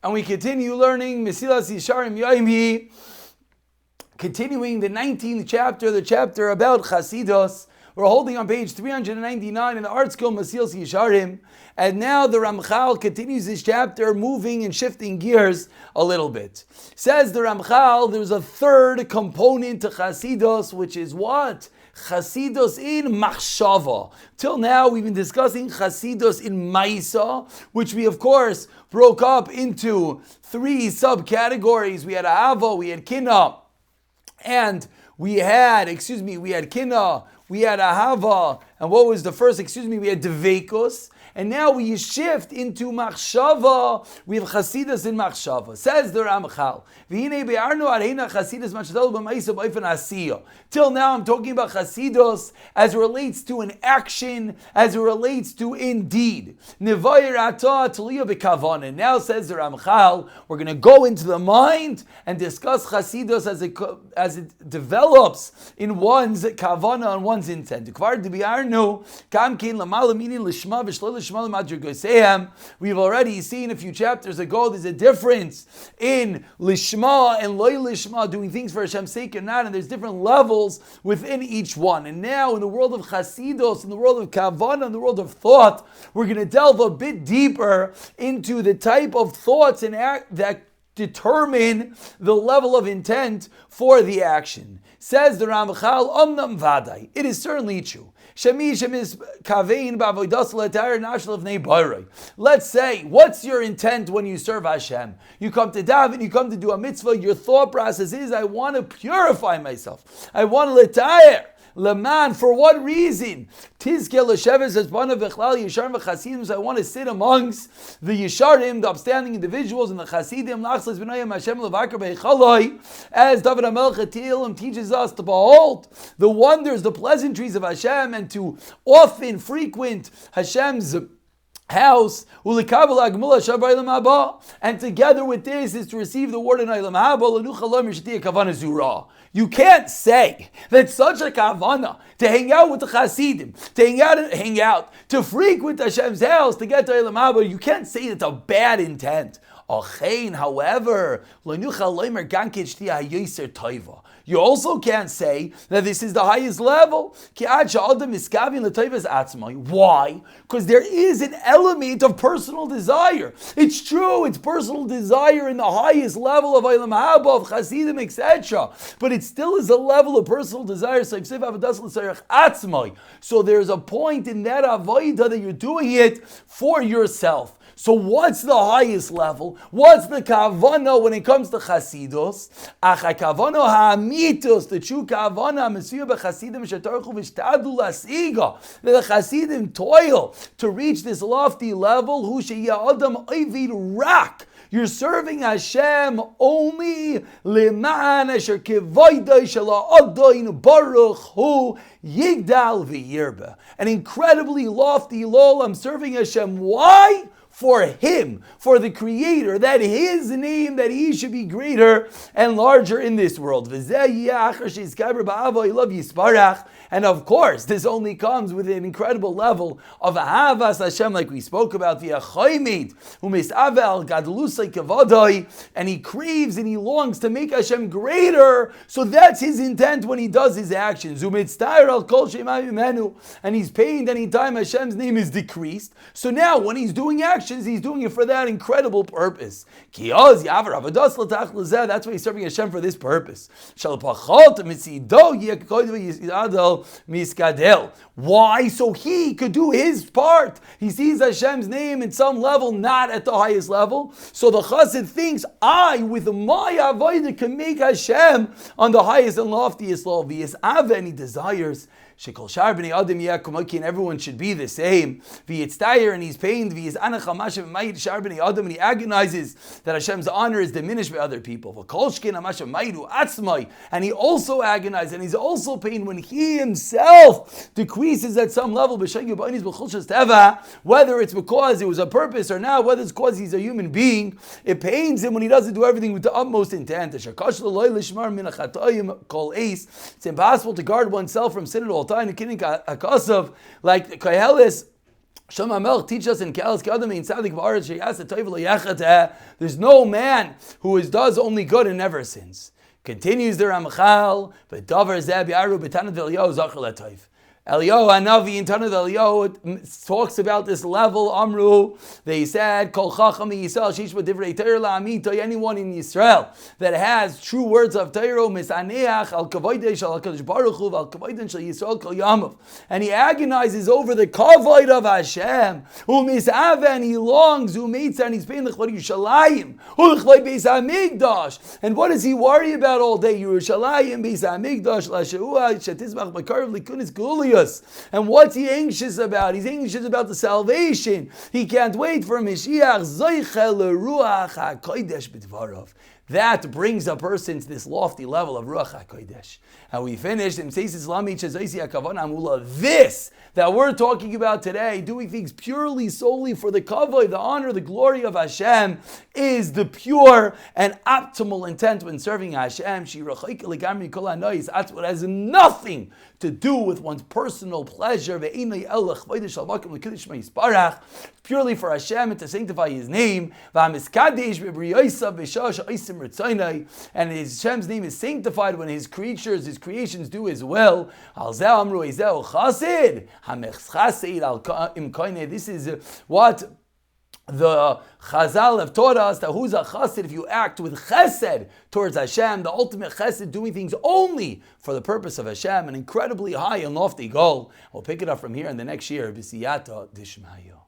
And we continue learning Mesilas Yesharim Yoimi, continuing the 19th chapter, the chapter about Chasidus. We're holding on page 399 in the Artscroll Mesilas Yesharim. And now the Ramchal continues this chapter, moving and shifting gears a little bit. Says the Ramchal, there's a third component to Chasidus, which is what? Chasidus in machshava. Till now, we've been discussing Chasidus in Maisa, which we, of course, broke up into three subcategories. We had Ahava, we had Kina, and we had Kina, we had Ahava, and what was the first? We had Deveikus. And now we shift into Machshava with Chasidus in Machshava. Says the Ramchal, till now I'm talking about Chasidus as it relates to an action, as it relates to indeed. Now says the Ramchal, we're going to go into the mind and discuss Chasidus as it develops in one's kavana and one's intent. We've already seen a few chapters ago, there's a difference in lishma and loy lishma, doing things for Hashem's sake or not, and there's different levels within each one. And now in the world of chasidus, in the world of kavanah, in the world of thought, we're going to delve a bit deeper into the type of thoughts and that determine the level of intent for the action. Says the Ramchal, Omnam Vadai, it is certainly true. Let's say, what's your intent when you serve Hashem? You come to daven, you come to do a mitzvah, your thought process is, I want to purify myself. I want to retire. Leman, for what reason? Tizke l'sheves as one of v'chlal Yesharim v'chasidim. I want to sit amongst the Yesharim, the upstanding individuals, and the Chasidim. Lachsas b'nayim Hashem l'vakar b'echaloi. As David HaMelech Tehillim teaches us to behold the wonders, the pleasantries of Hashem, and to often frequent Hashem's house, and together with this is to receive the word in Olam Haba. You can't say that such a kavana to hang out with the Chasidim, to hang out, to frequent Hashem's house, to get to Olam Haba, you can't say it's a bad intent. However, you also can't say that this is the highest level. Why? Because there is an element of personal desire. It's true, it's personal desire in the highest level of Olam Haba, of Chasidim, etc. But it still is a level of personal desire. So there's a point in that avodah that you're doing it for yourself. So what's the highest level? What's the kavana when it comes to chasidus? Kavana ha'amitos, the true kavana, mesuya b'chasidim shetarchu v'shtadu lasiga. The chasidim toil to reach this lofty level. Hu sheya adam ovid rak. You're serving Hashem only leman asher kivoidai shala adayin baruch hu yigdal v'yirba. An incredibly lofty lol. I'm serving Hashem. Why? For Him, for the Creator, that His name, that He should be greater and larger in this world. And of course, this only comes with an incredible level of Ahavas Hashem, like we spoke about, and he craves and he longs to make Hashem greater. So that's his intent when he does his actions. And he's pained anytime Hashem's name is decreased. So now, when he's doing actions, he's doing it for that incredible purpose. That's why he's serving Hashem for this purpose. Why? So he could do his part. He sees Hashem's name in some level, not at the highest level. So the Chassid thinks, I, with my avodah, can make Hashem on the highest and loftiest level. And he desires Shekol Shar B'nei Adam Yakumoki, and everyone should be the same. V'yitztayer, and he's pained. V'yizanach Hamashem Mayid Shar B'nei Adam, and he agonizes that Hashem's honor is diminished by other people. V'kolshkin Hamashem Mayidu Atzmai, and he also agonizes, and he's also pained when he himself decreases at some level. Whether it's because it was a purpose or not, whether it's because he's a human being, it pains him when he doesn't do everything with the utmost intent. It's impossible to guard oneself from sin at all time. Like Koheles Shlomo HaMelech teaches us in Ke'elas K'adam Ein Tzadik Ba'aretz Sheyasa Tov Lo Yachateh. There's no man who does only good and never sins. Continues the Ramchal, but Davar Zeh Bi'aru B'Tanat V'Eliyahu Zachar L'Tov. Eliyahu Hanavi in Tanat Eliyahu talks about this level. Amru, they said, Kol Chacham Yisrael Shishma Divrei Torah La'amito. Anyone in Israel that has true words of Torah, Misaneach Al Kavodesh Al Hakadosh Baruch Hu Al Kavodesh Shal Yisrael Kol Yamav, and he agonizes over the kavod of Hashem. Umisave, and he longs. Umeitza, and he's paying l'chvod Yerushalayim. U'l'chvod Beis Hamikdash, and what does he worry about all day? Yerushalayim Beis Hamikdash La'sheua Shetizmach B'Karv Likunis Gulia. And what's he anxious about? He's anxious about the salvation. He can't wait for Mashiach. Zoichel Ruach HaKodesh B'Dvarav. That brings a person to this lofty level of Ruach HaKodesh. And we finished in this that we're talking about today, doing things purely, solely for the kavod, the honor, the glory of Hashem, is the pure and optimal intent when serving Hashem. It has nothing to do with one's personal pleasure. Purely for Hashem and to sanctify His name. And Hashem's name is sanctified when His creatures, His creations do His will. This is what the Chazal have taught us, that who's a chassid if you act with chesed towards Hashem, the ultimate chesed, doing things only for the purpose of Hashem, an incredibly high and lofty goal. We'll pick it up from here in the next year. B'siyata Dishmaya.